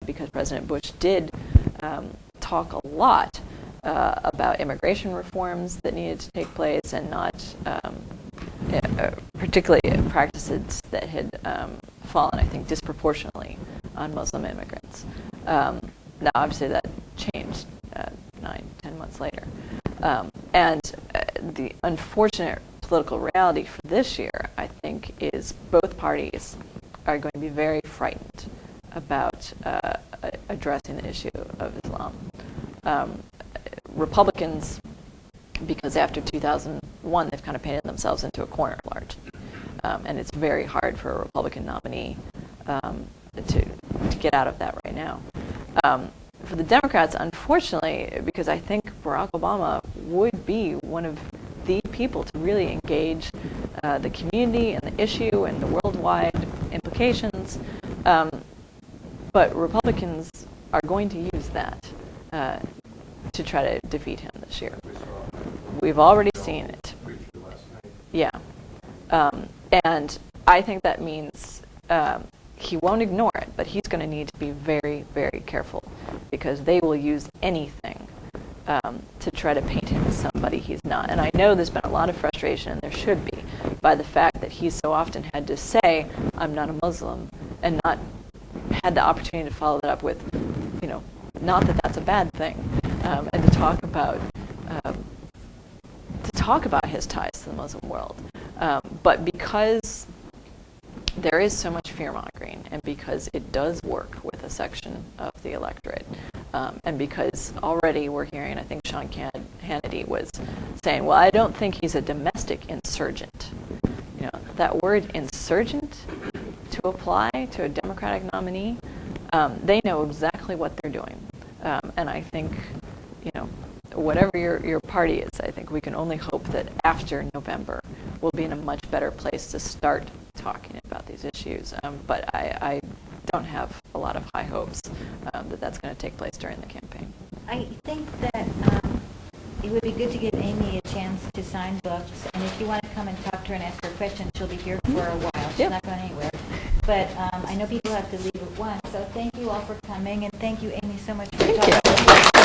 because President Bush did talk a lot about immigration reforms that needed to take place, and not particularly practices that had fallen, I think, disproportionately on Muslim immigrants. Now, obviously, that changed 9-10 months later. And the unfortunate political reality for this year, I think, is both parties are going to be very frightened about addressing the issue of Islam. Republicans, because after 2001, they've kind of painted themselves into a corner large. And it's very hard for a Republican nominee to get out of that right now. For the Democrats, unfortunately, because I think Barack Obama would be one of the people to really engage the community and the issue and the worldwide implications, but Republicans are going to use that to try to defeat him this year. We've already seen it. Yeah. And I think that means he won't ignore it, but he's going to need to be very, very careful, because they will use anything to try to paint him as somebody he's not. And I know there's been a lot of frustration, and there should be, by the fact that he's so often had to say, I'm not a Muslim, and not had the opportunity to follow that up with, not that that's a bad thing, and to talk about his ties to the Muslim world. But because there is so much fear-mongering, and because it does work with a section of the electorate, and because already we're hearing, I think Sean Hannity was saying, well, I don't think he's a domestic insurgent. That word insurgent to apply to a Democratic nominee, they know exactly what they're doing. And I think, whatever your party is, I think we can only hope that after November we'll be in a much better place to start talking about these issues. But I don't have a lot of high hopes that that's going to take place during the campaign. I think that it would be good to give Amy a chance to sign books, and if you want to come and talk to her and ask her questions, she'll be here for a while. She's not going anywhere. But I know people have to leave at 1, so thank you all for coming, and thank you, Amy, so much for talking.